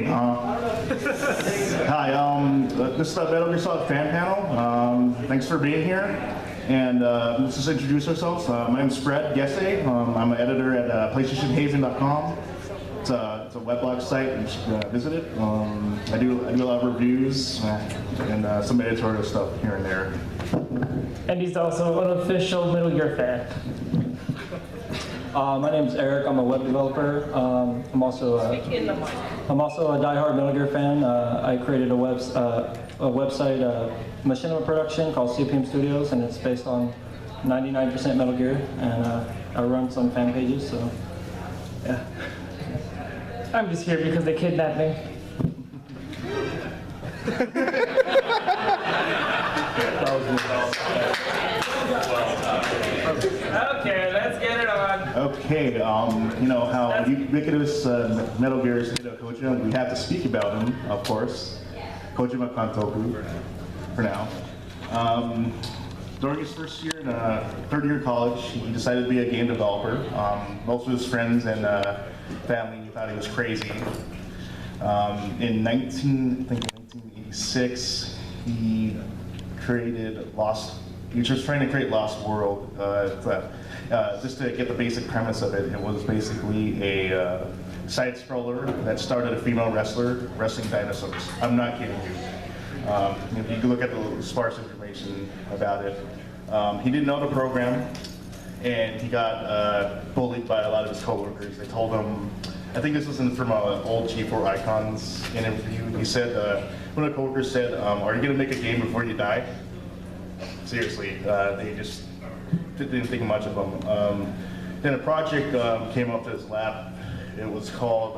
name, huh? Hi, this is the Metal Gear Solid fan panel. Thanks for being here. And let's just introduce ourselves. My name's Fred Gesse. I'm an editor at PlayStationHaven.com. It's a weblog site. You should visit it. I do a lot of reviews and some editorial stuff here and there. And he's also an official Metal Gear fan. My name's Eric. I'm a web developer. I'm also a diehard Metal Gear fan. I created a website, machinima production called CPM Studios, and it's based on 99% Metal Gear. And I run some fan pages. So, yeah. I'm just here because they kidnapped me. Okay, let's get it on. Okay, you know how ubiquitous Metal Gear is Hideo Kojima. We have to speak about him, of course. Kojima Kantoku, for now. During his first year in third year of college, he decided to be a game developer. Most of his friends and family thought he was crazy. In 1986, he created he was just trying to create Lost World. Just to get the basic premise of it, it was basically a side-scroller that started a female wrestler wrestling dinosaurs. I'm not kidding you. If you can look at the sparse information about it. He didn't know the program, and he got bullied by a lot of his coworkers. They told him, I think this was from an old G4 Icons interview. He said, one of the coworkers said, "Are you going to make a game before you die?" Seriously, they just didn't think much of him. Then a project came up to his lap. It was called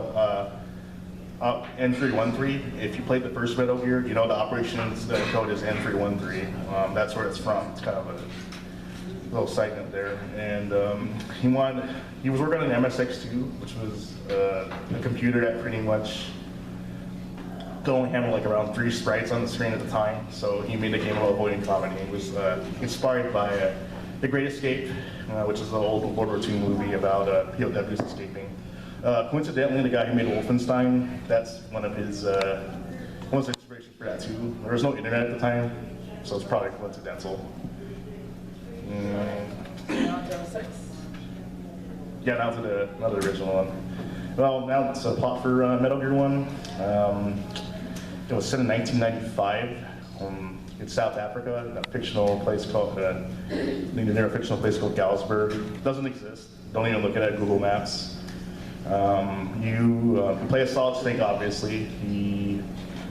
N313. If you played the first Metal Gear, you know the operations code is N313. That's where it's from. It's kind of a little side note there. And he was working on an MSX2, which was a computer that pretty much could only handle like around 3 sprites on the screen at the time. So he made a game about avoiding comedy. It was inspired by The Great Escape, which is an old World War II movie about POWs escaping. Coincidentally, the guy who made Wolfenstein, that's one of his inspirations for that too. There was no internet at the time, so it's probably coincidental. Yeah, now to another original one. Well, now it's a plot for Metal Gear 1. It was set in 1995 in South Africa, in a fictional place called, near a fictional place called Galsburg. It doesn't exist. Don't even look at it at Google Maps. You play a Solid Snake, obviously. He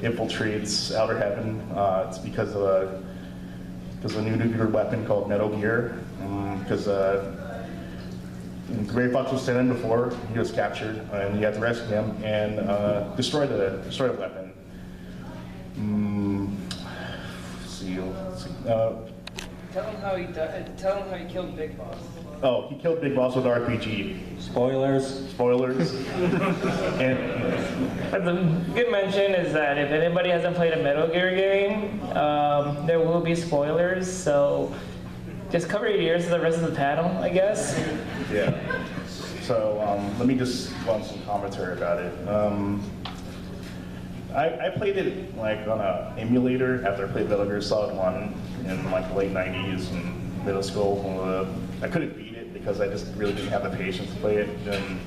infiltrates Outer Heaven. It's because of a new nuclear weapon called Metal Gear. Because Gray Fox was sent in before he was captured, and you have to rescue him and destroy the weapon. Tell him how he killed Big Boss. Oh, he killed Big Boss with RPG. Spoilers. And But the good mention is that if anybody hasn't played a Metal Gear game, there will be spoilers, so just cover your ears for the rest of the panel, I guess. yeah. So let me just run some commentary about it. I played it like on an emulator after I played Metal Gear Solid 1 in like the late 90s in middle school. I couldn't beat it because I just really didn't have the patience to play it. And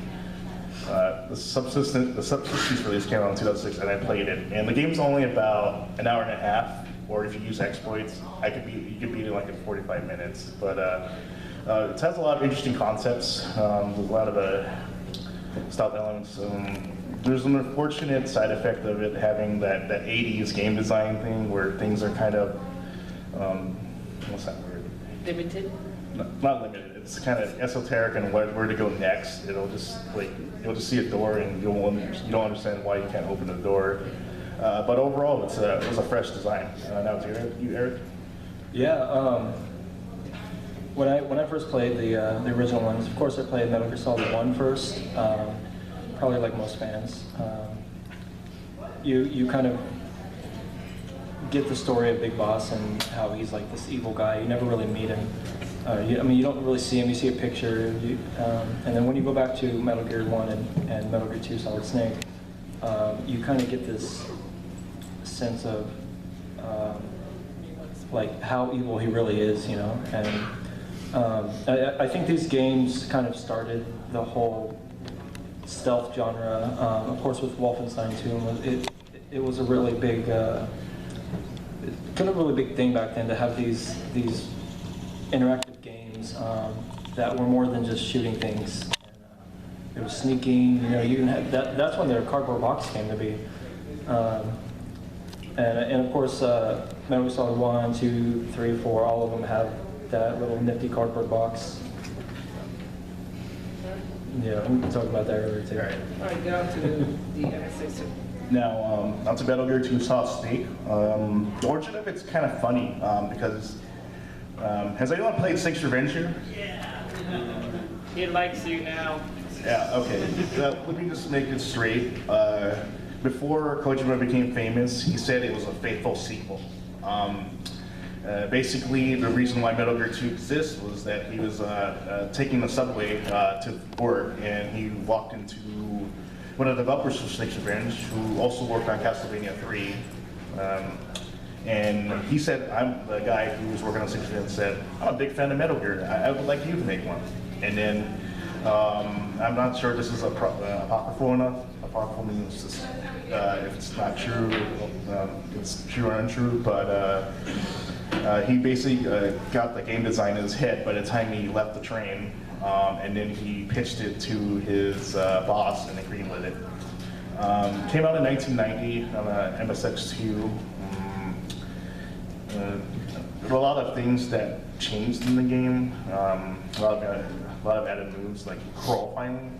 the Subsistence release came out in 2006, and I played it. And the game's only about an hour and a half, or if you use exploits, you could beat it like in 45 minutes. But it has a lot of interesting concepts. There's a lot of stealth elements. There's an unfortunate side effect of it having that 80s game design thing where things are kind of, what's that word? Limited? Not limited. It's kind of esoteric and where to go next. You'll just see a door and you don't understand why you can't open the door. But overall, it was a fresh design. Now to you, Eric. Yeah. When I first played the original ones, of course I played Metal Gear Solid 1 first. Probably like most fans. You kind of get the story of Big Boss and how he's like this evil guy. You never really meet him. You don't really see him. You see a picture, and then when you go back to Metal Gear 1 and Metal Gear 2 Solid Snake, you kind of get this sense of like how evil he really is, you know. And I think these games kind of started the whole stealth genre. Of course, with Wolfenstein 2, it was a really big, kind of really big thing back then to have these interactive games that were more than just shooting things. And, it was sneaking, you know. You can have that. That's when their cardboard box came to be. And of course, Metal Gear Solid 1, 2, 3, 4, all of them have that little nifty cardboard box. Yeah, we can talk about that earlier too. All right, down to the MSX. Now, on to Metal Gear 2 Solid Snake. The origin of it's kind of funny because has anyone played Snake's Revenge here? He likes you now. Yeah, okay. Let me just make it straight. Before Kojima became famous, he said it was a faithful sequel. Basically, the reason why Metal Gear 2 exists was that he was taking the subway to work, and he walked into one of the developers for Snake's Revenge, who also worked on Castlevania 3. And he said, I'm the guy who was working on Snake's Revenge, said, I'm a big fan of Metal Gear. I would like you to make one. And then, I'm not sure this is apocryphal enough. Apocryphal means just, if it's not true, it's true or untrue, but he basically got the game design in his head by the time he left the train, and then he pitched it to his boss, and they greenlit it. Came out in 1990 on MSX2. There were a lot of things that changed in the game. A lot of added moves like crawl finding.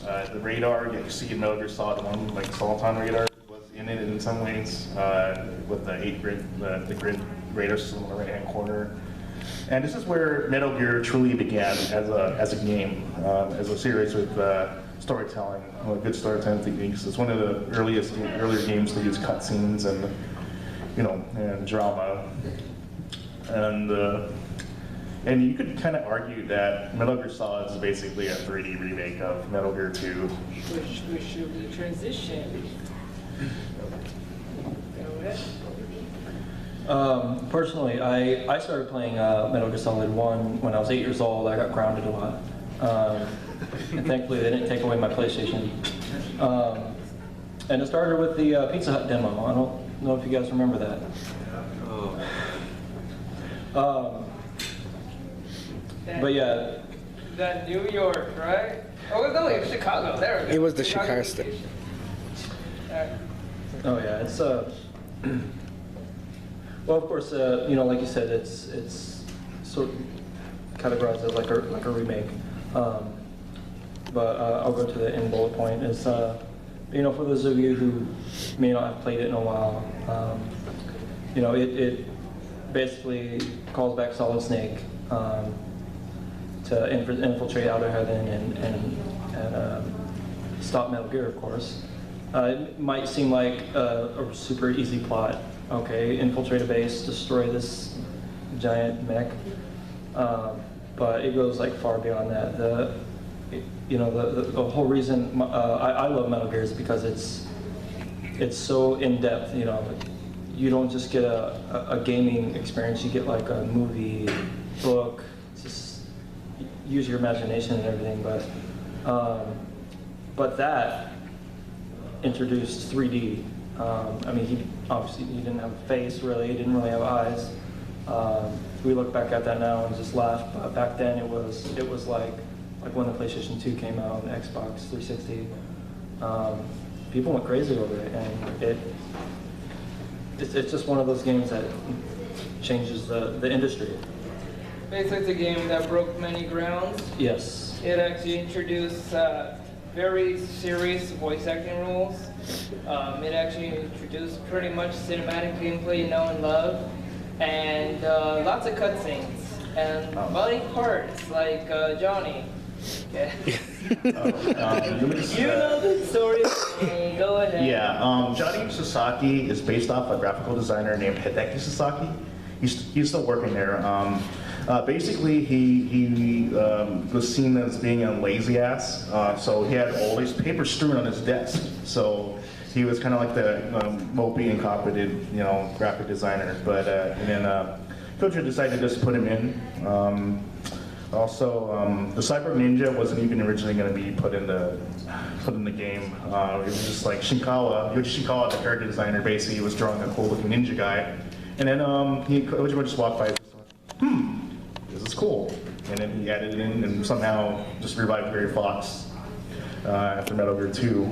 The radar you see in Metal Gear Solid 1, like Soliton radar, was in it in some ways, with the 8-grid, the grid radar system in the right-hand corner. And this is where Metal Gear truly began as a game, as a series with storytelling, good storytelling techniques. It's one of the earlier games to use cutscenes and, you know, and drama. And you could kind of argue that Metal Gear Solid is basically a 3D remake of Metal Gear 2. Which should be transition. Go ahead. Personally, I started playing Metal Gear Solid 1 when I was 8 years old. I got grounded a lot. And thankfully they didn't take away my PlayStation. And it started with the Pizza Hut demo. I don't know if you guys remember that. But yeah. That New York, right? Oh, no, it was Chicago. There we go. It was the Chicago stuff. Oh yeah, it's well, of course, you know, like you said, it's sort of categorized as like a remake. But I'll go to the end bullet point. Is you know, for those of you who may not have played it in a while, you know, it basically calls back Solid Snake to infiltrate Outer Heaven and stop Metal Gear, of course. It might seem like a super easy plot. Okay, infiltrate a base, destroy this giant mech, but it goes like far beyond that. The whole reason I love Metal Gear is because it's so in depth. You know, you don't just get a gaming experience; you get like a movie, book. Just use your imagination and everything, but that introduced 3D. I mean, he didn't have a face really. He didn't really have eyes. We look back at that now and just laugh. But back then, it was like when the PlayStation 2 came out and Xbox 360. People went crazy over it, and it's just one of those games that changes the industry. Basically, it's a game that broke many grounds. Yes. It actually introduced very serious voice acting rules. It actually introduced pretty much cinematic gameplay you know and love, and lots of cutscenes and funny parts like Johnny. Okay. You know the story. Go ahead. Yeah, Johnny Sasaki is based off a graphical designer named Hideki Sasaki. He's still working there. Basically, he was seen as being a lazy ass, so he had all these papers strewn on his desk. So he was kind of like the mopey, incompetent, graphic designer. But and then Coach decided to just put him in. Also, the Cyber Ninja wasn't even originally going to be put in the game. It was just like Shinkawa, the character designer, basically was drawing a cool-looking ninja guy, and then Coach would just walk by. This is cool. And then he added it in and somehow just revived Gary Fox after Metal Gear 2.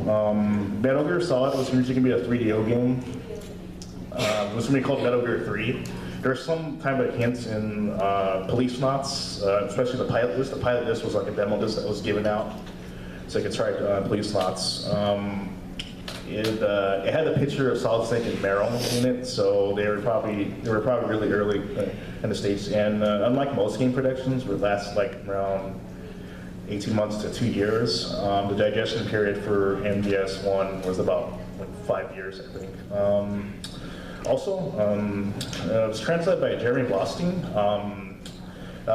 Metal Gear Solid was originally going to be a 3DO game. It was going to be called Metal Gear 3. There's some kind of hints in Police Knots, especially the pilot list. The pilot list was like a demo list that was given out, so you could try Police Knots. It had a picture of Solid Snake and Meryl in it, so they were probably really early in the States. And unlike most game productions, which last like around 18 months to 2 years, the digestion period for MGS1 was about like 5 years, I think. Also, it was translated by Jeremy Blostein.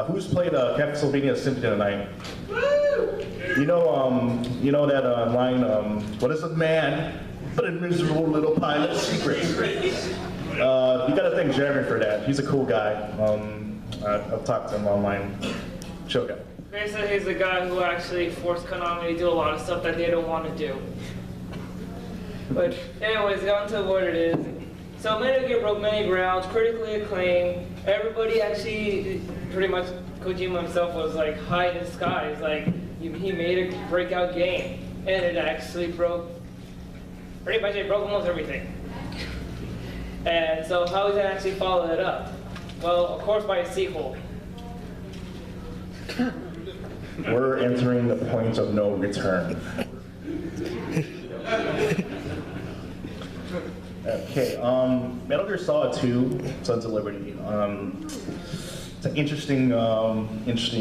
Who's played Castlevania Symphony of the Night? You know that line, what is a man but a miserable little pilot secret? You gotta thank Jeremy for that. He's a cool guy. I've talked to him online. Chill guy. Basically, he's the guy who actually forced Konami to do a lot of stuff that they don't want to do. But anyways, on to what it is. So Metal Gear broke many grounds, critically acclaimed. Everybody actually, pretty much, Kojima himself was like high in the skies. Like, he made a breakout game, and it actually broke, pretty much it broke almost everything. And so how is it actually follow it up? Well, of course by a sequel. We're entering the point of no return. Okay, Metal Gear Solid 2, Sons of Liberty. It's an interesting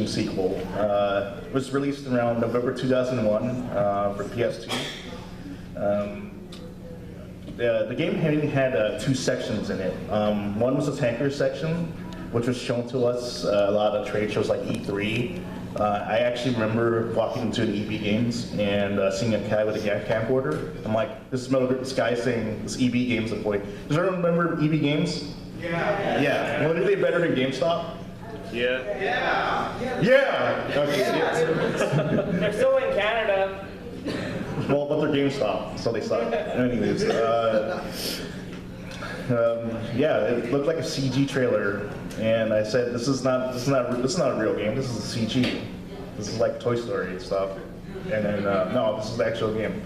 sequel. It was released around November 2001 for PS2. The game had 2 sections in it. One was the tanker section, which was shown to us a lot of trade shows like E3. I actually remember walking into an EB Games and seeing a guy with a camcorder. I'm like, this guy saying this EB Games employee. Does everyone remember EB Games? Yeah. Yeah. Well, are they better than GameStop? Yeah. Yeah. Yeah. Okay. They're still in Canada. Well, but they're GameStop, so they suck. Anyways, yeah, it looked like a CG trailer, and I said, "This is not a real game. This is a CG. This is like Toy Story and stuff." And then, no, this is the actual game.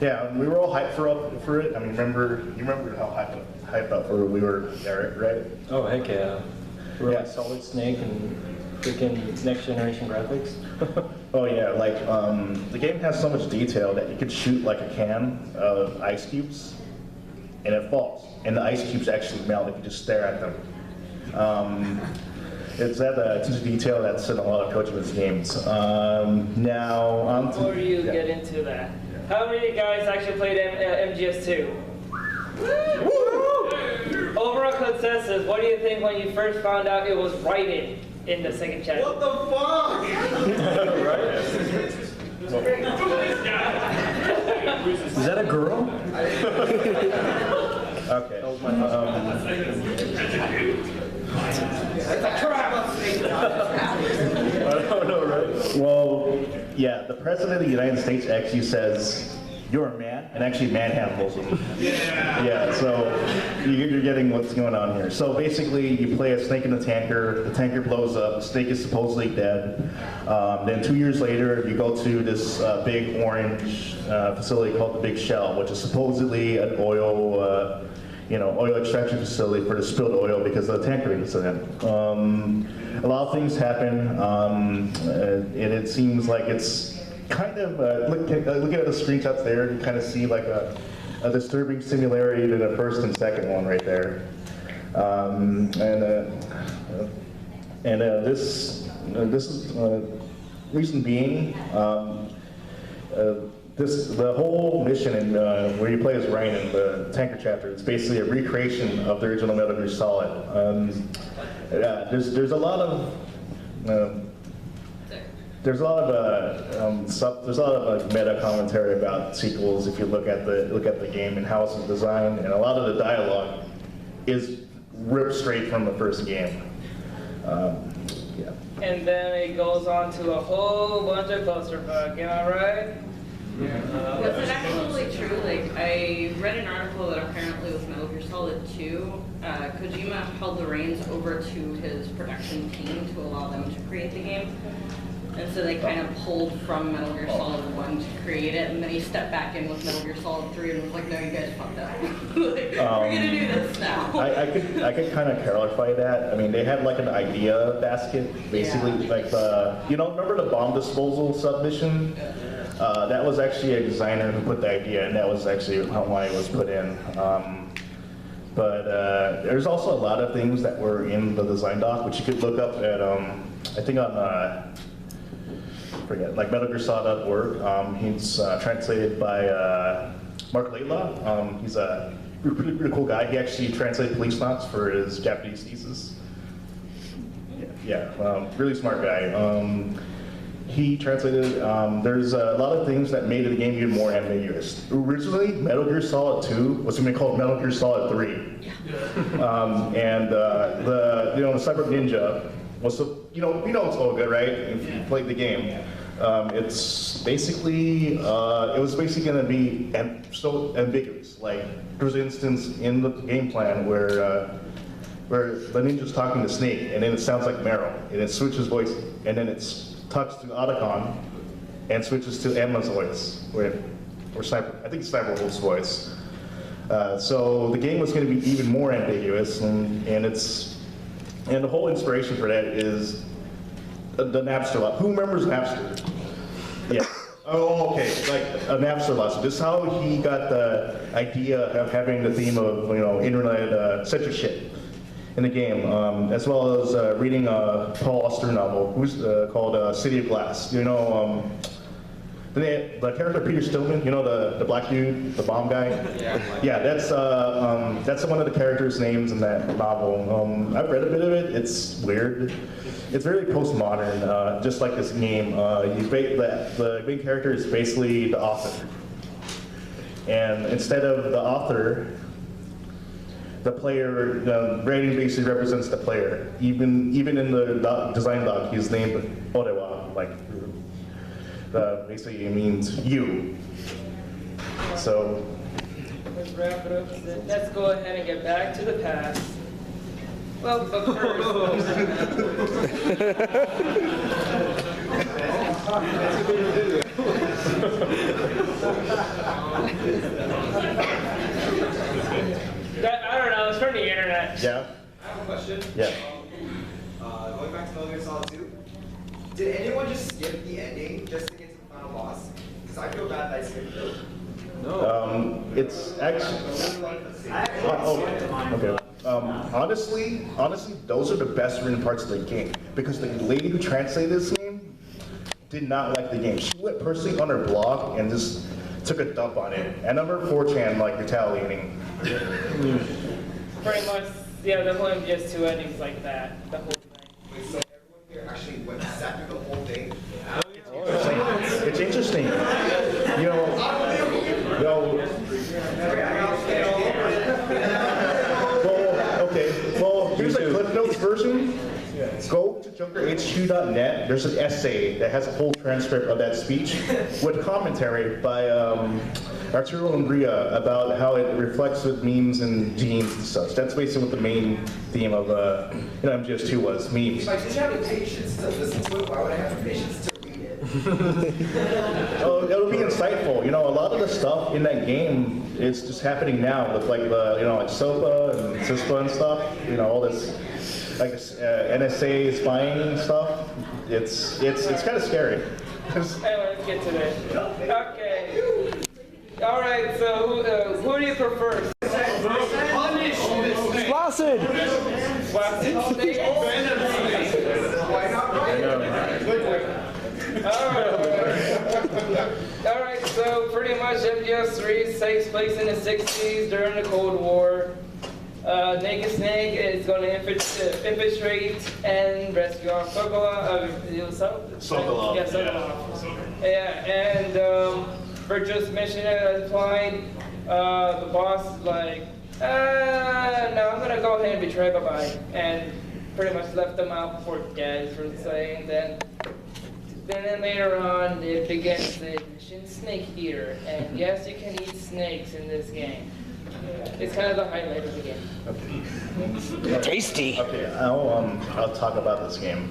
Yeah, we were all hyped for it. I mean, you remember how hyped up for we were, Eric, right? Oh, heck yeah. We're like Solid Snake and freaking next generation graphics. Oh yeah, like the game has so much detail that you could shoot like a can of ice cubes, and it falls, and the ice cubes actually melt if you just stare at them. It's that attention to detail that's in a lot of Kojima's games. Now, Before you get into that, how many guys actually played MGS2? Overall consensus, what do you think when you first found out it was Raiden in the second chapter? What the fuck? Is that a girl? Okay. I don't know, right? Well, yeah, the President of the United States actually says, "You're a man," and actually manhandles him. Yeah, so you're getting what's going on here. So basically, you play a Snake in the tanker blows up, Snake is supposedly dead. Then 2 years later, you go to this big orange facility called the Big Shell, which is supposedly an oil extraction facility for the spilled oil because of the tanker incident. A lot of things happen, and it seems like it's kind of, looking at the screenshots there, you kind of see like a disturbing similarity to the first and second one right there. This is reason being, the whole mission in, where you play as Raiden, the tanker chapter, it's basically a recreation of the original Metal Gear Solid. There's a lot of There's a lot of there's a lot of meta commentary about sequels if you look at the game and how it's designed, and a lot of the dialogue is ripped straight from the first game. Yeah. And then it goes on to a whole bunch of clusterfuck, am I right? Was it actually true? Like, I read an article that apparently with Metal Gear Solid 2, Kojima held the reins over to his production team to allow them to create the game. And so they kind of pulled from Metal Gear Solid 1 to create it, and then he stepped back in with Metal Gear Solid 3 and was like, no, you guys fucked up. Like, we're gonna do this now. I could kind of clarify that. I mean, they had like an idea basket, basically, like remember the bomb disposal submission? That was actually a designer who put the idea, and that was actually why it was put in. But there's also a lot of things that were in the design doc, which you could look up at, I think on, like metalgearsaw.org. He's translated by Mark Laidlaw. He's a pretty cool guy. He actually translated Police Knots for his Japanese thesis. Really smart guy. He translated, there's a lot of things that made the game even more ambiguous. Originally, Metal Gear Solid 2 was going to be called Metal Gear Solid 3. The Cyber Ninja was, you know it's all good, right? If you played the game. It's basically, it was basically going to be so ambiguous. Like, there's an instance in the game plan where the ninja's talking to Snake, and then it sounds like Meryl, and it switches voice, and then it's talks to Otacon and switches to Emma's voice, or Sniper, I think it's Sniper Wolf's voice. So the game was going to be even more ambiguous, and the whole inspiration for that is the Napster lot. Who remembers Napster? Yeah. Oh, okay. Like a Napster lot. So this is how he got the idea of having the theme of internet censorship in the game, as well as reading a Paul Auster novel called City of Glass. The character Peter Stillman, the black dude, the bomb guy. Yeah, that's one of the characters' names in that novel. I've read a bit of it. It's weird. It's very postmodern, just like this game. The main character is basically the author, and instead of the author, the player, the rating basically represents the player. Even in the design doc, he's named Orewa, like basically it means you. So Let's wrap it up. Let's go ahead and get back to the past. Well, but first. I don't know, it's from the internet. yeah, I have a question. yeah. Going back to Metal Gear Solid 2, did anyone just skip the ending just to get to the final boss? Because I feel bad that I skipped it. It's actually. Okay. Honestly, those are the best written parts of the game, because the lady who translated this game did not like the game. She went personally on her blog and just took a dump on it. And number 4chan like retaliating. Pretty much, yeah, the whole MGS2 ending's like that, the whole thing. Wait, so everyone here actually went sat through the whole thing? It's interesting. Well, here's a Cliff Notes version. Go to JunkerHQ.net. There's an essay that has a whole transcript of that speech with commentary by Arturo Umbria about how it reflects with memes and genes and such. That's basically what the main theme of MGS2 was, memes. If I didn't have the patience to listen to it, why would I have the patience to read it? It'll be insightful. A lot of the stuff in that game is just happening now with like like SOPA and CISPA and stuff. All this like NSA spying stuff. It's kind of scary. Anyway, let's get to this. Okay. All right. So who do you prefer? Placid! Alright, so pretty much MGS3 takes place in the 60s during the Cold War. Naked Snake is going to infiltrate and rescue our Sokolov. Sokolov, Yeah, Sokolov. Yeah, and Virtuous mission is applied. The boss is like, no, I'm going to go ahead and betray bye-bye. And pretty much left them out for dead, for saying. Then later on, it begins the mission Snake Eater. And yes, you can eat snakes in this game. It's kind of the highlight of the game. Tasty. Okay, I'll talk about this game.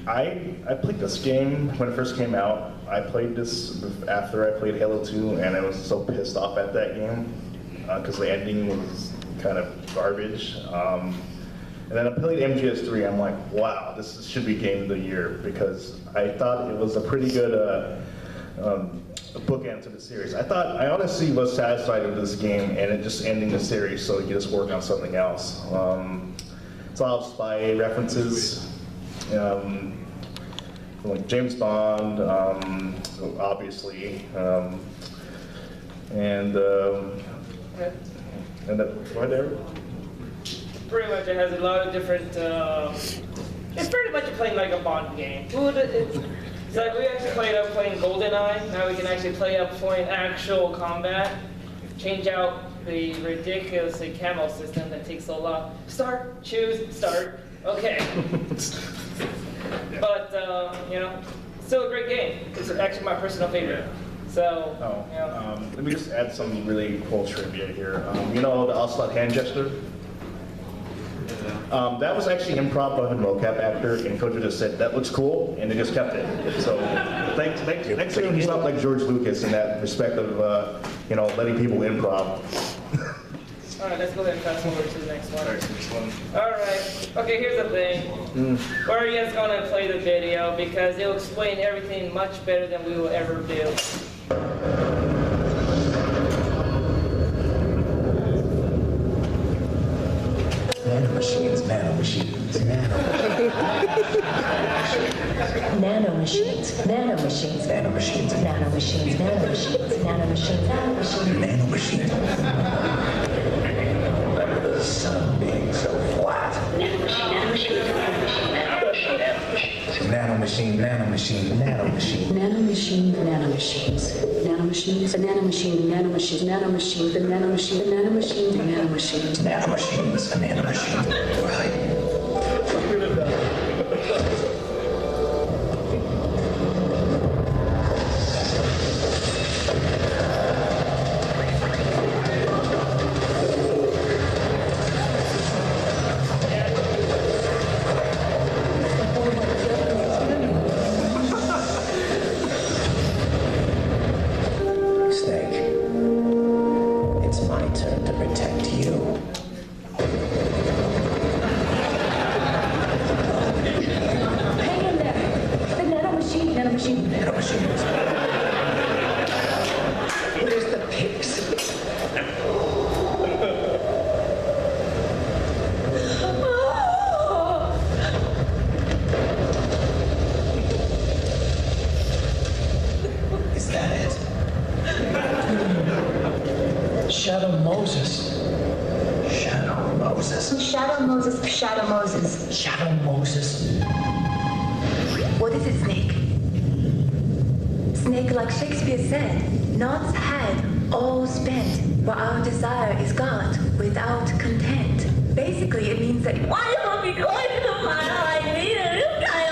I played this game when it first came out. I played this after I played Halo 2, and I was so pissed off at that game because the ending was kind of garbage. And then I played MGS3. I'm like, wow, this should be Game of the Year because I thought it was a pretty good bookend to the series. I honestly was satisfied with this game and it just ending the series, so you just work on something else. It's all spy references, like James Bond, obviously, and right there. Pretty much it has a lot of different, it's pretty much playing like a Bond game. It's like we actually playing GoldenEye, now we can actually play up playing actual combat, change out the ridiculously camo system that takes so long. Start, choose, start, okay. But, you know, still a great game. It's actually my personal favorite. So, you know. Let me just add some really cool trivia here. You know the Ocelot hand gesture? That was actually improv by a mocap actor, and Kojo just said, that looks cool, and they just kept it. So, thanks to him, he's not like George Lucas in that respect of, you know, letting people improv. Alright, let's go ahead and fast forward to the next one. Alright, okay, here's the thing. We're just gonna play the video because it'll explain everything much better than we will ever do. Nanomachines, nanomachines, Nanomachines, nanomachines, nanomachines, nanomachines, nanomachines, nanomachines, nanomachines. Remember the sun being so flat. Nanomachine, Nanomachine, nanomachine, nanomachine. nanomachines, nanomachines, nanomachine, nanomachines, nanomachines, nanomachine, nanomachines, nanomachines. Nanomachines, nanomachine. Right. Where's the pigs? Is that it? Shadow Moses. Shadow Moses. Shadow Moses, Shadow Moses. Shadow Moses. What is a snake? Snake, like Shakespeare said, knots had all spent, where our desire is got without content. Basically, it means that why don't we go into the fire like me and this guy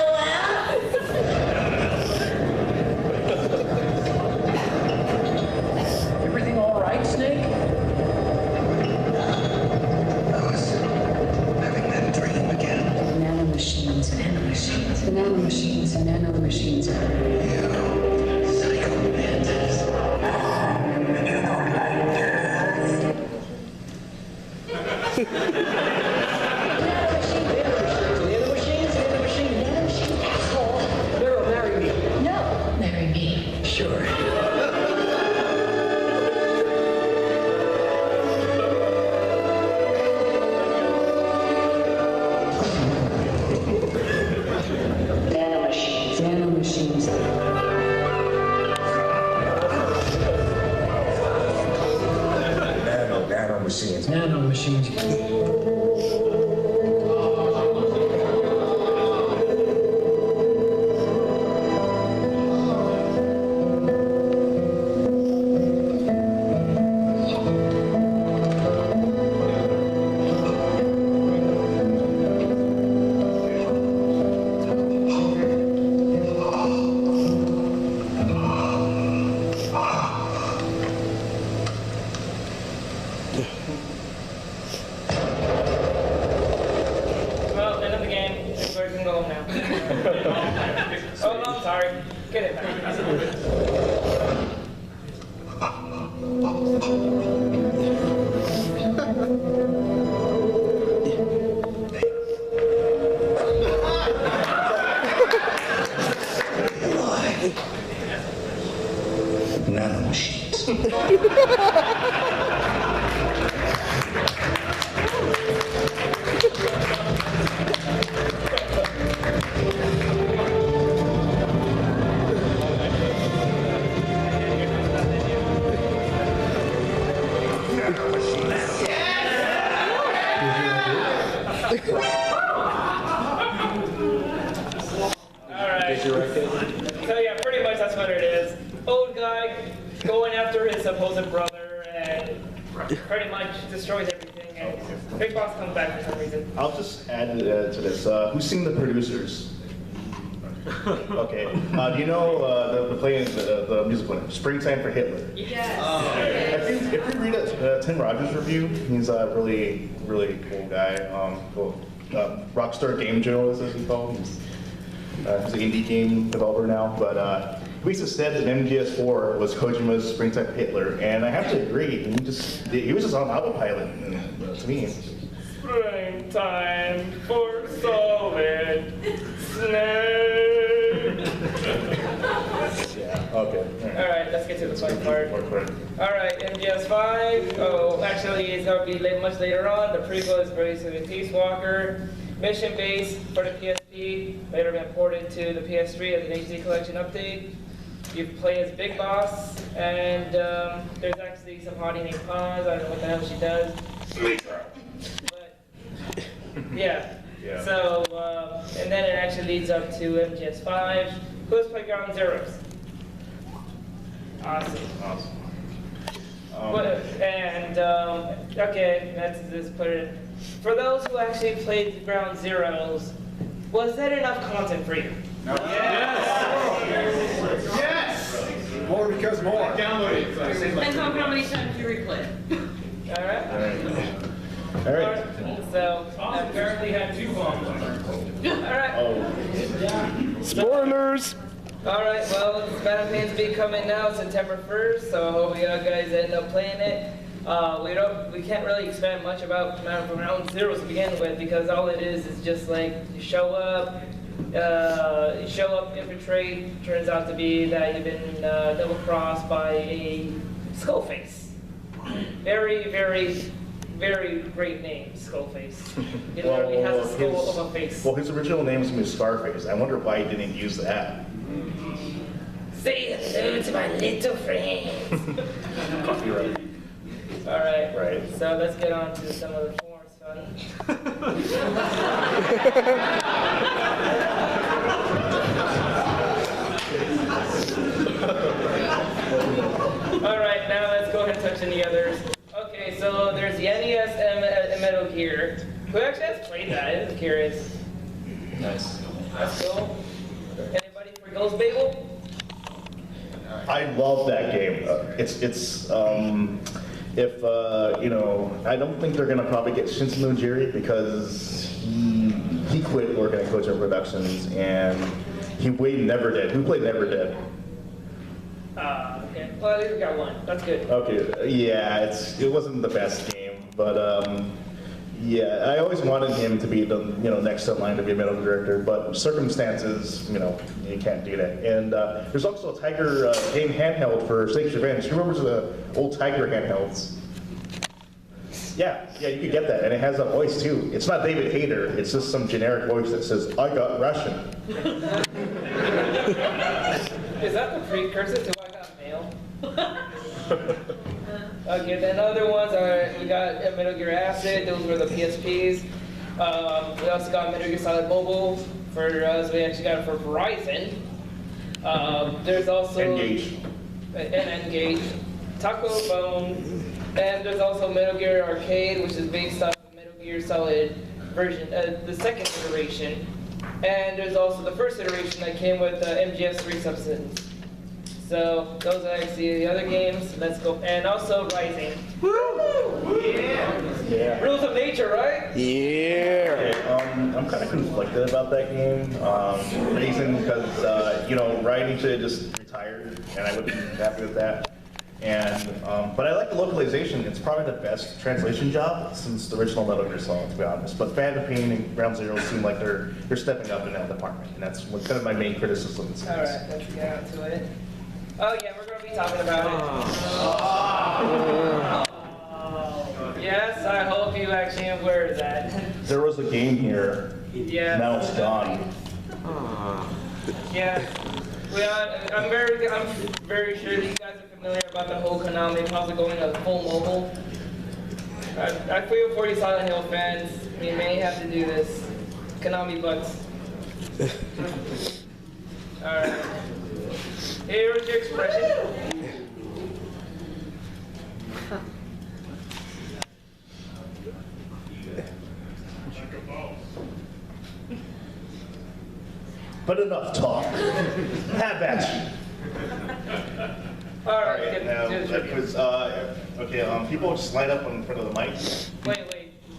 Everything all right, Snake? I was having that dream again. Nanomachines, nanomachines, nanomachines, nanomachines. You psycho mantis. You don't like girls. No, marry me. Sure. Nanomachines, nanomachines. machines. Nano machines. Well, end of the game. Everybody can go home now. Oh, no, I'm sorry. Get it back. Nano machines. Alright. So yeah, pretty much that's what it is. Old guy going after his supposed brother and pretty much destroys everything, and Big Boss comes back for some reason. I'll just add to this. Who's seen the producers? Okay. Do you know the play, the music one, Springtime for Hitler? Yes. If you read Tim Rogers' review, he's a really, really cool guy. Cool. Rockstar Game Journalist, as he called him. He's an indie game developer now, but he basically said that MGS4 was Kojima's Springtime for Hitler, and I have to agree. He was just on autopilot to me. Springtime for Solid Snake. Yeah. Okay. Alright, let's get to the fun part. Alright, MGS5. Oh, actually, it's going to be much later on. The prequel is basically Peace Walker. Mission based for the PSP. Later been ported to the PS3 as an HD collection update. You play as Big Boss, and there's actually some hottie named Paz. I don't know what the hell she does. But, yeah. So, and then it actually leads up to MGS5. Who's played Ground Zeroes? Awesome. Okay, let's just put it in. For those who actually played Ground Zeroes, was that enough content for you? Yes! More because more. I downloaded it. Depends on how many times you replay. All right. So apparently had 2 bombs. All right. Spoilers! All right. Well, Fanimecon be coming now September 1st. So I hope you guys end up playing it. We can't really expand much about Ground Zeroes to begin with, because all it is just like you show up, infiltrate. Turns out to be that you've been double crossed by a Skullface. Very, very, very great name, Skullface. He literally has a skull of a face. Well, his original name was going to be Scarface. I wonder why he didn't use that. Say hello to my little friends. Copyright. All right. Right. So let's get on to some of the more fun. All right. Now let's go ahead and touch on the others. Okay. So there's the NES and Metal Gear. Who actually has played that? I'm curious. Nice. That's cool. Anybody for Ghost Babel? I love that game. I don't think they're gonna probably get Shinsuno Jiri because he quit working at Kojima Productions and he Never Dead. Who played Never Dead? Okay. Well, at least we got one. That's good. Okay. Yeah, it wasn't the best game, but yeah, I always wanted him to be the next in line to be a metal director, but circumstances, you can't do that. And there's also a Tiger game handheld for Snake's Revenge. Who remembers the old Tiger handhelds? Yeah, you could get that, and it has a voice too. It's not David Hayter, it's just some generic voice that says, "I got Russian." Is that the precursor to I Got Mail? Okay, then other ones are, we got Metal Gear Acid, those were the PSPs. We also got Metal Gear Solid Mobile for us, we actually got it for Verizon. There's also... Engage. And Engage. Taco Phone. And there's also Metal Gear Arcade, which is based off of Metal Gear Solid version, the second iteration. And there's also the first iteration that came with MGS3 Substance. So those are actually the other games. Let's go. And also Rising. Woo! Yeah. Rules of Nature, right? Okay, I'm kind of conflicted about that game. Reason because you know, Ryan should have just retired, and I would be happy with that. And but I like the localization. It's probably the best translation job since the original Metal Gear Solid, to be honest. But Fanime and Ground Zero seem like they're stepping up in that department, and that's what kind of my main criticism. All right, let's get on to it. Oh yeah, we're gonna be talking about it. Yes, I hope you actually aware of that. There was a game here. Yeah. Now it's gone. Yeah. Well, I'm very sure that you guys are familiar about the whole Konami possibly going to full mobile. I feel for you Silent Hill fans. We may have to do this. Konami bucks. All right. Here's your expression. But enough talk. Have at you. All right. Alright, now, that was, okay, people just line up in front of the mic. Wait.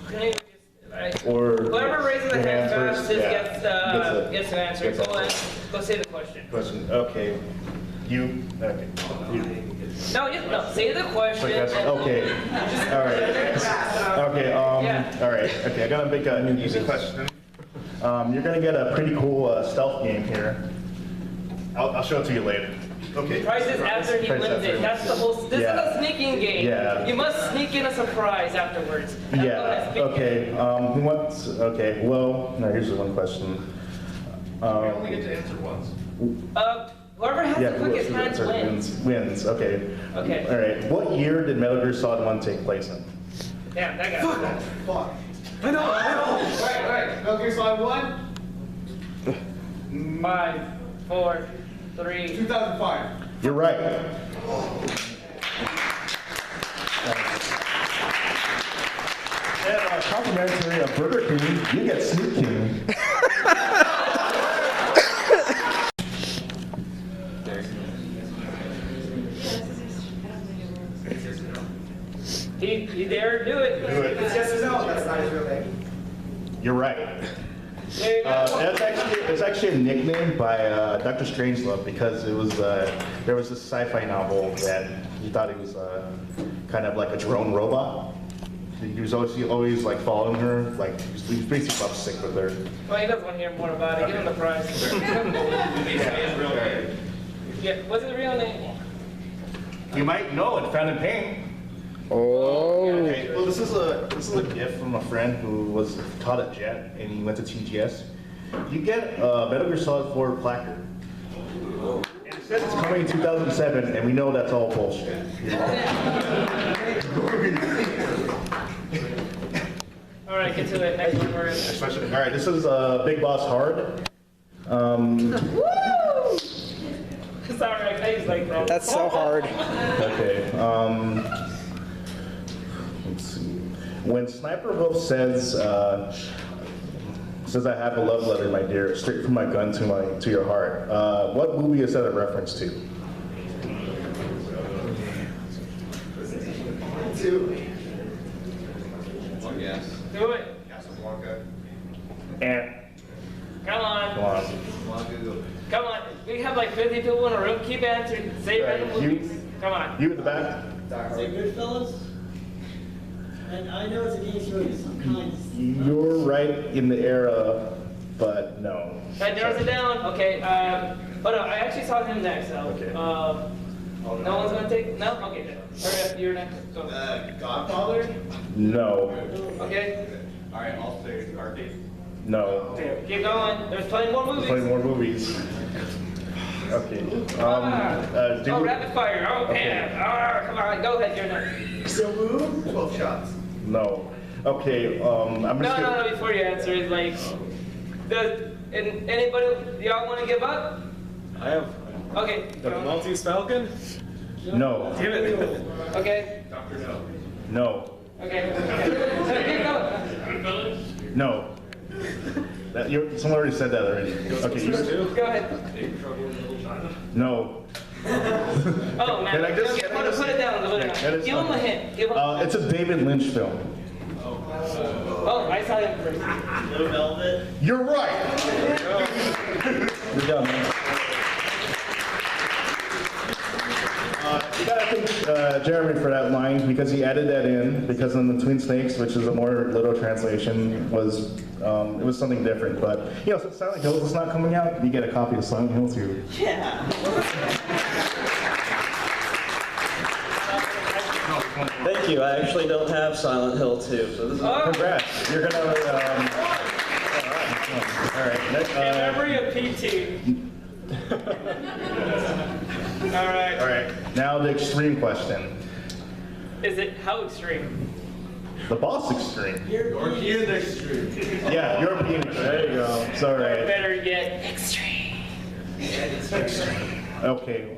Can you just, Or whoever raises their hand fastest gets to answer. Gets Go say the question. Question, okay. You, okay. You. No, say the question. Okay, alright. Okay, Yeah. alright, okay, I gotta make an easy question. You're gonna get a pretty cool stealth game here. I'll show it to you later. Okay. Prizes after he Prize wins after it. he That's wins the whole. This Yeah. is a sneaking game. Yeah. You must sneak in a surprise afterwards. Now, go ahead, Yeah, speak. okay, who wants, okay, well, now here's the one question. You only get to answer once. Whoever has Yeah, the who quickest hands wins. wins, okay. Okay. All right, what year did Metal Gear Solid 1 take place in? Damn, that guy. Fuck. I know. Wait. Metal Gear Solid 1? 5, 4, 3. 2005. You're right. And complimentary of Burger King, you get Sneak King. He dared do it. Do it. It's yes or no. That's not his real name. You're right. There you go. It's actually a nickname by Dr. Strangelove because it was there was this sci-fi novel that he thought he was kind of like a drone robot. He was always like following her, like he was basically lovesick with her. Well, he doesn't want to hear more about it. Give him the prize. Yeah, what's his real name? You might know it. Found in Pain. Oh. Okay. Well, this is a gift from a friend who was taught at Jet and he went to TGS. You get a Metal Gear Solid 4 placard. And it says it's coming in 2007, and we know that's all bullshit. All right, get to it. Next one, we're in. All right, this is Big Boss Hard. Woo! Sorry, my face like that. That's so hard. Okay. Let's see. When Sniper Wolf says I have a love letter, my dear, straight from my gun to your heart. What movie is that a reference to? 2. One guess. Do it. Casablanca. And Come on. go on. Come on. We have like 50 people in a room. Keep answering. Say random Right, you- movies. Come on. You at the back. Say Goodfellas? And I know it's a game show of some kind. You're right in the era, but no. That narrows it down. Okay. Oh no, I actually saw him next. So. Okay. No one's gonna take. No. Okay. Then. Hurry up. You're next. Go. Godfather? No. Okay. All right, I'll say Arcade. No. Keep going. There's plenty more movies. Play more movies. Okay. Oh, rapid fire. Oh, man. Come on, go ahead, you're next. So move. 12 shots. No. Okay. I'm just gonna. No, before you answer, it's like, anybody, y'all want to give up? I have Okay. the Maltese Falcon. No. Damn it. Okay. Dr. No. No. Okay. Keep going. No. Someone already said that already. Okay. Go ahead. Big Trouble in Little China. No. Oh, man. Can I just- Okay, put it down. Put it down. Give him a hint. Give him. It's a David Lynch film. Oh, I saw him first. Blue Velvet. You're right. Good job, man. You gotta thank Jeremy for that line because he added that in because in the Twin Snakes, which is a more literal translation, was it was something different. But you know, since Silent Hill is not coming out, you get a copy of Silent Hill too. Yeah. Thank you. I actually don't have Silent Hill 2, so this is Congrats. You're gonna. All right. Next, Memory of PT. All right. all right. Now the extreme question. Is it how extreme? The boss extreme. European extreme. Yeah, European extreme. There you go. It's all right. Better yet, extreme. Okay.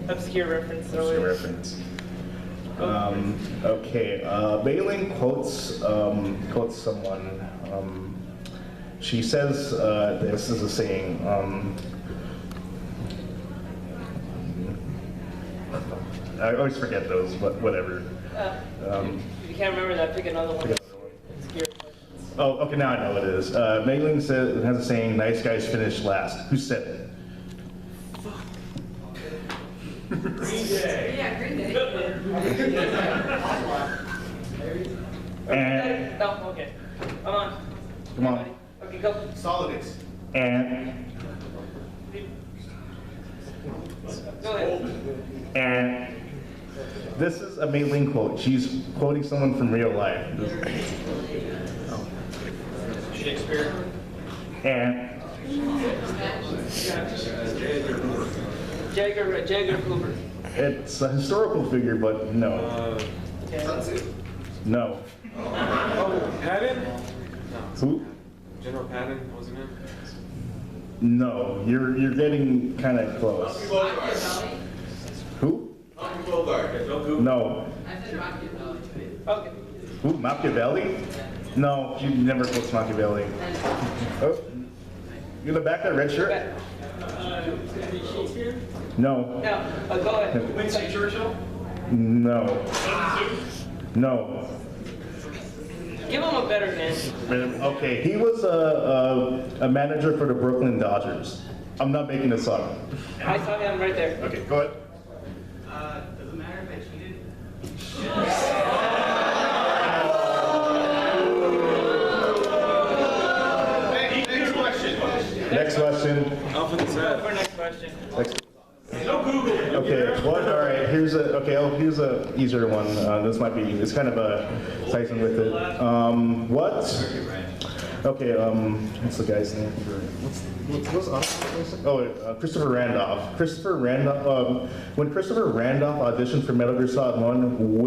Obscure reference. What's your reference? Okay. Bailing quotes someone. She says this is a saying. I always forget those, but whatever. If you can't remember that, pick another one. Obscure questions. Oh, okay, now I know what it is. Mailing says, has a saying, nice guys finish last. Who said it? Yeah, Green Day. And, No, okay. Come on. come on. Okay, go. Solidus. And, Go ahead. and. This is a Mailing quote. She's quoting someone from real life. Shakespeare. And, Jagger Hoover. it's a historical figure, but no. No. Oh, Patton? Who? General Patton, what was his name? No. You're getting kind of close. Who? No. Okay. Who? Machiavelli? No, she never quotes Machiavelli. Oh. You in the back of that red shirt? Shakespeare? No. No, go ahead. Winston Churchill? No. No. Give him a better hint. Okay, he was a manager for the Brooklyn Dodgers. I'm not making this up. I saw him right there. Okay, go ahead. Does it matter if I cheated? Next question. Next question. Off in the Go set. for next question. No Google. Okay, what? All right. Here's a easier one. This might be. It's kind of a ties in with it. What? Okay. What's the guy's name? Christopher Randolph. Christopher Randolph. When Christopher Randolph auditioned for Metal Gear Solid 1,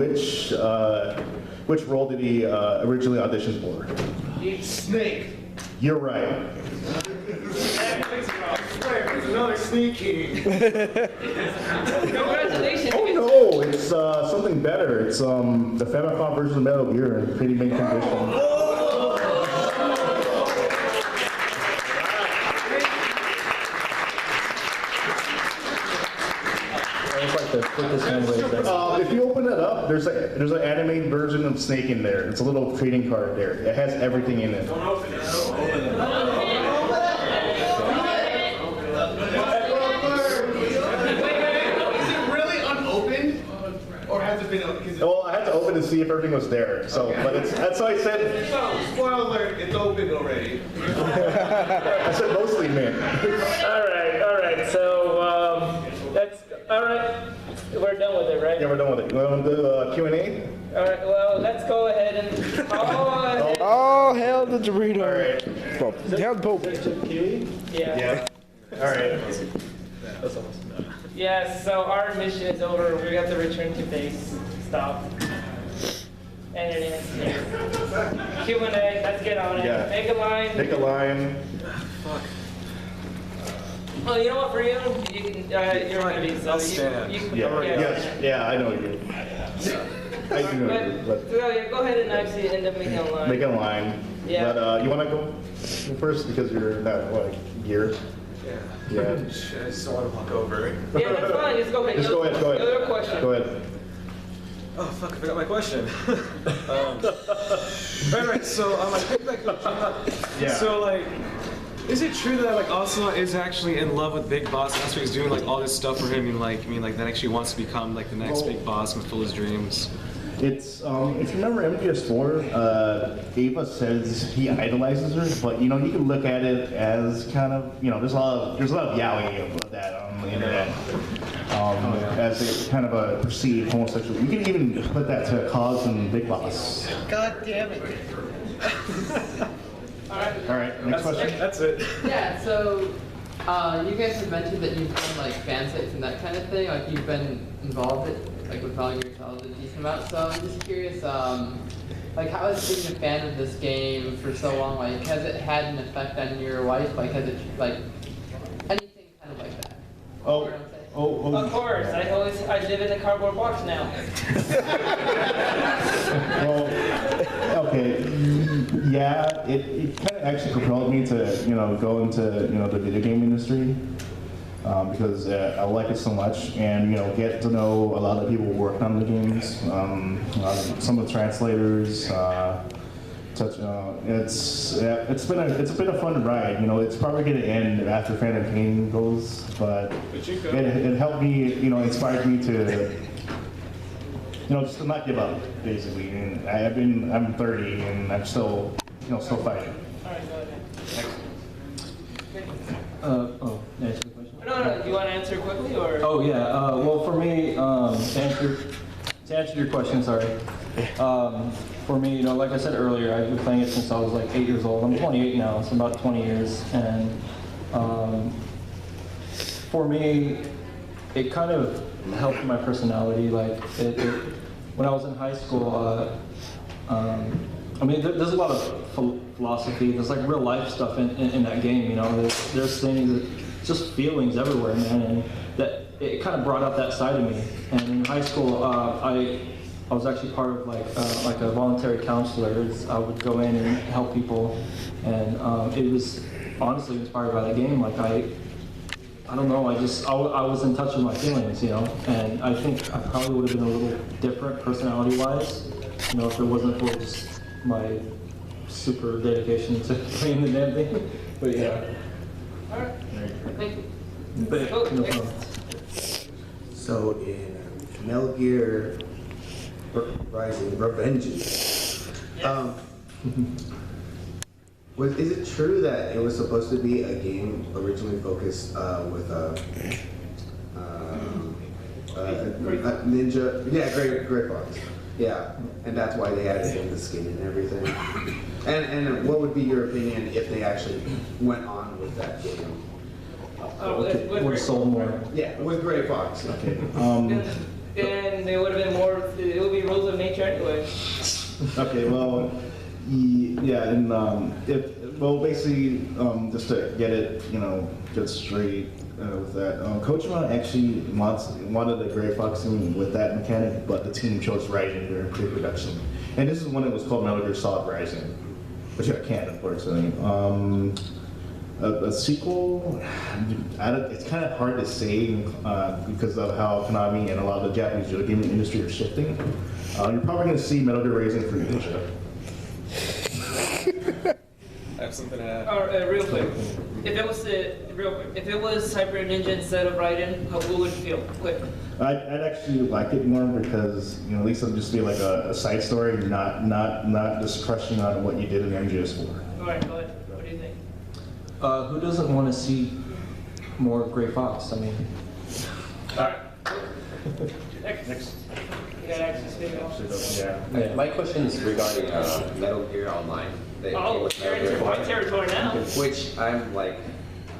which role did he originally audition for? Snake. You're right. There's another sneaky. Congratulations. Oh no, it's something better. It's the Fanimecon version of Metal Gear in pretty mint condition. If you open it up, there's an anime version of Snake in there. It's a little trading card there. It has everything in it. Don't open it. Don't open it. Is it really unopened? Or has it been opened? Well, I had to open to see if everything was there. So, but that's why I said. Spoiler alert, it's opened already. I said mostly mint. All right. So that's all right. We're done with it, right? Yeah, we're done with it. You want to do Q&A? All right. Well, let's go ahead and. Oh, hell the Dorito. All right. Well, hell the Pope. Yeah. All right. Yes, so our mission is over. We have to return to base. Stop. And it ends here. Q&A, let's get on it. Yeah. Make a line. Pick a line. Oh, you know what, for you, you can, you're gonna be, so you can. Yeah. Yes. Yeah, I know you. I do know you, but So, yeah, go ahead and actually end up making a line. make a line. Yeah. But you want to go first because you're not like gear. Yeah. I just don't want to walk over. Yeah, that's fine, just go ahead. Just go ahead. Go ahead. Your question. Go ahead. Oh fuck, I forgot my question. Right, so like piggyback Kojima. Yeah. So like, is it true that like Ocelot is actually in love with Big Boss? And that's why he's doing like all this stuff for him, and like that actually wants to become like the next big boss and fulfill his dreams. It's if you remember MGS4, Ava says he idolizes her, but you know you can look at it as kind of there's a lot of yowing about that on the internet as a kind of a perceived homosexual. You can even put that to Cause and Big Boss. God damn it. All right, next question. That's it. Yeah, so you guys have mentioned that you've done like fan sites and that kind of thing. Like you've been involved like with Metal Gear Solid a decent amount. So I'm just curious, like how has being a fan of this game for so long, like has it had an effect on your wife? Like has it like anything kind of like that? Oh. Of course, I live in a cardboard box now. Well, okay, yeah, it kind of actually propelled me to go into the video game industry because I like it so much, and get to know a lot of people working on the games, some of the translators. It's been a fun ride. It's probably going to end after Fanimecon goes, but it helped me. Inspired me to just to not give up, basically. And I'm 30 and I'm still still fighting. All right, go ahead. Answer the question. No, do you want to answer quickly or? Oh yeah. Well, for me, to answer your question, sorry. For me, like I said earlier, I've been playing it since I was like 8 years old. I'm 28 now, so about 20 years. And for me, it kind of helped my personality. Like when I was in high school, I mean, there's a lot of philosophy. There's like real life stuff in that game. There's things, just feelings everywhere, man, and that it kind of brought out that side of me. And in high school, I was actually part of like a voluntary counselor. I would go in and help people, and it was honestly inspired by the game. Like I don't know. I was in touch with my feelings, and I think I probably would have been a little different personality-wise, if it wasn't for just my super dedication to playing the damn thing. But yeah. All right. Thank you. But, no problem. So in Metal Gear Rising Revengeance, is it true that it was supposed to be a game originally focused with ninja? Yeah, Gray Fox. Yeah, and that's why they added in the skin and everything. And what would be your opinion if they actually went on with that game? Would have sold more. Yeah, with Gray Fox. Okay. Then there would have been more. It would be rules of nature anyway. Okay. Well, yeah, and basically, just to get it, get straight with that, Kojima actually wanted a Gray Fox team with that mechanic, but the team chose Rising during pre-production. And this is when it was called Metal Gear Solid Rising, which I can't, unfortunately. A sequel, it's kind of hard to say because of how Fanime and a lot of the Japanese video gaming industry are shifting. You're probably going to see Metal Gear Rising for Ninja. I have something to add. Real quick. If it was Hyper Ninja instead of Raiden, how would you feel? Quick. I'd actually like it more because at least it'll just be like a side story, not just crushing on what you did in MGS4. All right, go ahead. What do you think? Who doesn't want to see more Gray Fox? I mean, All right. Next. get access to. Yeah. My question is regarding Metal Gear Online. Oh, you're into my territory now. Which I'm like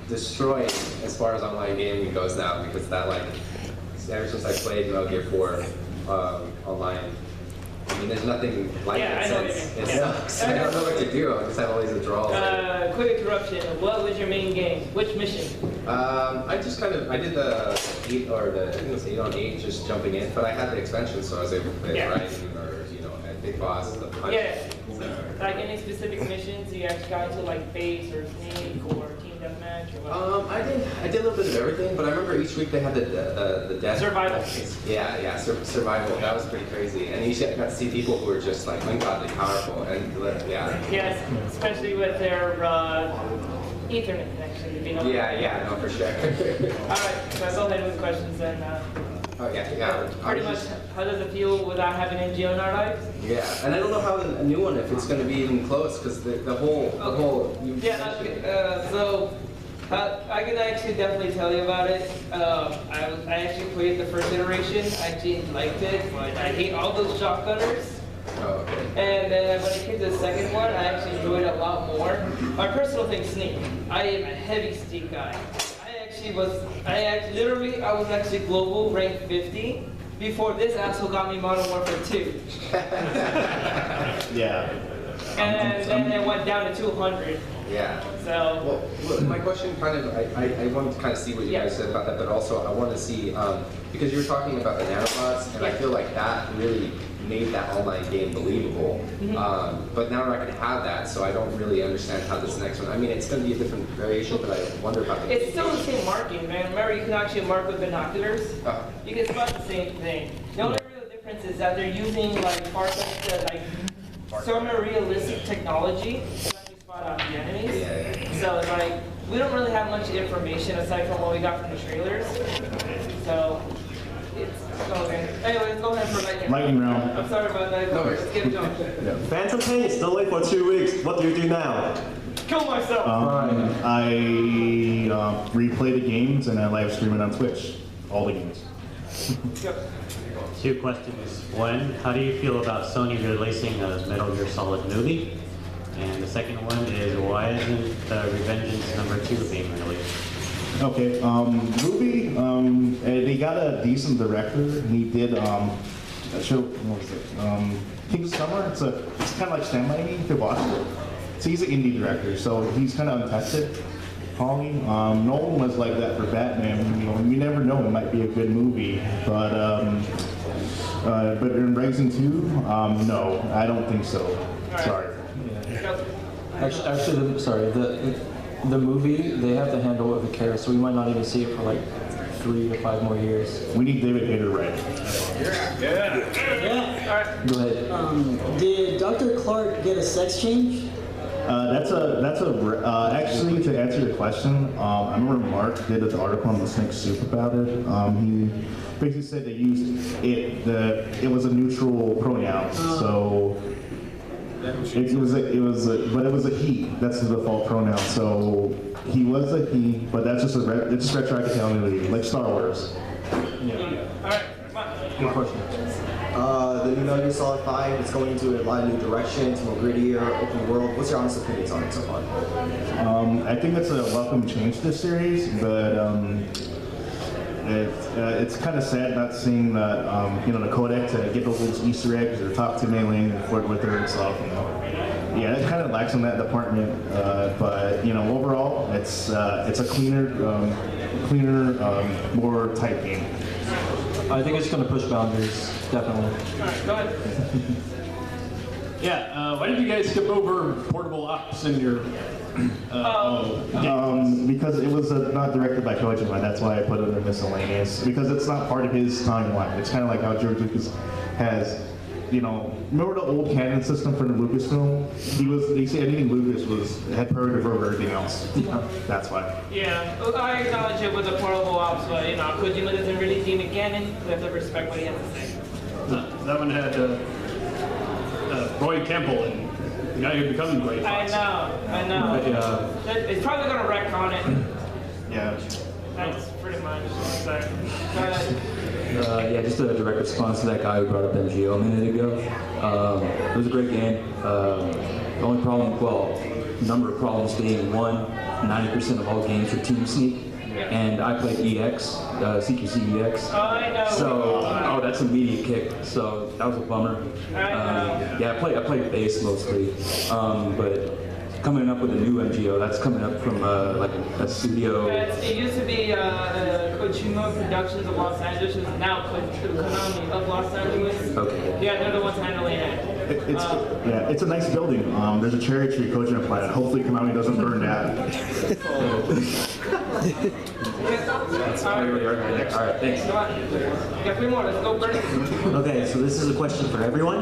destroying as far as online gaming goes now, because that like ever since I played Metal Gear 4 online, I mean there's nothing like Yeah, I know it what since you it mean. Yeah. sucks. I don't know what to do. I just have all these withdrawals. Quick interruption. What was your main game? Which mission? I just kind of I did the 8 or the I think it was 8 on 8 just jumping in, but I had the expansion so I was able to play Dragon or at Big Boss the punch. Yeah. Like any specific missions you actually got into, like base or sneak or team deathmatch or what? I did a little bit of everything, but I remember each week they had the death. Survival. Yeah, survival. That was pretty crazy. And you got to see people who were just like ungodly powerful, and yeah. Yes, especially with their Ethernet connection. Yeah, no, for sure. All right, so go ahead with questions then. Oh yeah. Pretty much, how does it feel without having NGO in our lives? Yeah, and I don't know how the new one, if it's going to be even close, because the whole. So I can actually definitely tell you about it. I actually played the first iteration. I actually liked it, but I hate all those shotgunners. Oh, okay. And then when it came to the second one, I actually enjoyed it a lot more. My personal thing, Sneak. I am a heavy Sneak guy. I was actually global rank 50 before this asshole got me Modern Warfare 2. Yeah. And then it went down to 200. Yeah. So. Well, my question kind of, I wanted to kind of see what you guys said about that, but also I want to see, because you were talking about the nanobots, and I feel like that really made that online game believable. But now we're not going to have that, so I don't really understand how this next one. I mean, it's going to be a different variation, but I wonder about the. It's still the same marking, man. Remember, you can actually mark with binoculars. You can spot the same thing. The only real difference is that they're using like far-fetched, like semi-realistic technology to actually spot out the enemies. So it's like we don't really have much information aside from what we got from the trailers. So. Anyways, go ahead for lightning round. I'm sorry about that. Let's get it going. Phantom Pain is still late for 2 weeks. What do you do now? Kill myself. I replay the games and I live stream it on Twitch. All the games. Two questions. One, how do you feel about Sony releasing a Metal Gear Solid movie? And the second one is, why isn't Revengeance #2 being released? Okay, movie, they got a decent director, and he did, a show, what was it, King's Summer, it's kind of like Stand By Me, if you watch it. So he's an indie director, so he's kind of untested, probably. Nolan was like that for Batman, you never know, it might be a good movie, but in Rising 2, no, I don't think so, sorry. Actually, the movie, they have to handle it with care, so we might not even see it for like 3 to 5 more years. We need David Hayter right. Yeah. Go ahead. Did Dr. Clark get a sex change? Actually, to answer your question, I remember Mark did an article on the Snake Soup about it. He basically said they used it was a neutral pronoun, so it was a he. That's the default pronoun. So he was a he, but that's just it's retroactivity, like Star Wars. Good question. The new Metal Gear Solid 5 is going into a lot of new directions, more grittier, open world. What's your honest opinions on it so far? I think it's a welcome change to this series, but it's kind of sad not seeing the the codec to get those little Easter eggs or talk to Mei-Ling and flirt with her and stuff. Yeah, it kind of lacks in that department. But overall, it's a cleaner, more tight game. I think it's going to push boundaries, definitely. Go ahead. Yeah, why did you guys skip over portable ops in your because it was not directed by Kojima, that's why I put it in miscellaneous. Because it's not part of his timeline. It's kind of like how George Lucas has, remember the old canon system for the Lucasfilm? They say anything Lucas had prerogative over everything else. That's why. Yeah, I acknowledge it with the portable ops, but Kojima doesn't really deem it canon. We have to respect what he has to say. That one had Roy Campbell and the guy who becomes Gray Fox. I know. It's probably going to wreck on it. Yeah. That's pretty much. So, Yeah, just a direct response to that guy who brought up MGO a minute ago. It was a great game. The only problem, well, number of problems being one, 90% of all games are team sneak. And I played EX, CQC EX. So, oh, that's a media kick. So that was a bummer. Yeah, I played bass mostly. But coming up with a new MGO, that's coming up from like a studio. It used to be Kojima Productions of Los Angeles, is now Konami of Los Angeles. Okay. Yeah, they're the ones handling it. Yeah, it's a nice building. There's a cherry tree Kojima planted. Hopefully Konami doesn't burn that. All right, thanks. Got 3 more, let's go burn it. Okay, so this is a question for everyone.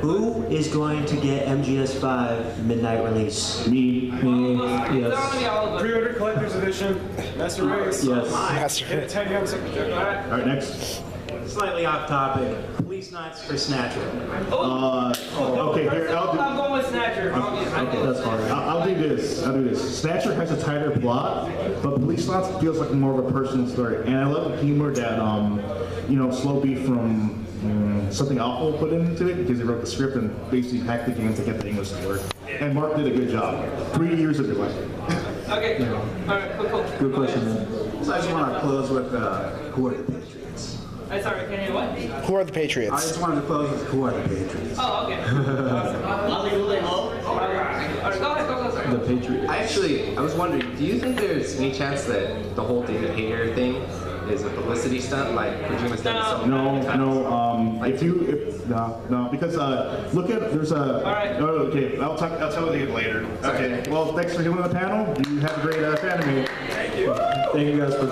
Who is going to get MGS5 midnight release? Me. Yes. Pre-order collector's edition. Master Race. Yes. Master Race. 10 young secretary. All right, next. Slightly off topic. Police knots for Snatcher. Okay, here, I'm going with Snatcher. Okay, that's fine. I'll do this. Snatcher has a tighter plot, but Police Knots feels like more of a personal story. And I love the humor that, Slow Beef from Something Awful put into it, because he wrote the script and basically hacked the game to get the English to work. And Mark did a good job. 3 years of delay. Okay. All right, cool. Good question, man. So I just want to close with who are the Patriots? I'm sorry, can you hear what? Who are the Patriots? I just wanted to close with who are the Patriots. Oh, okay. All right, go ahead. The Patriots. I was wondering, do you think there's any chance that the whole David Hayter thing is a publicity stunt, like Kojima's done so No, because look at, there's a, oh, okay, I'll tell you later. Okay, well, thanks for doing the panel. You have a great Fanime. Thank you guys for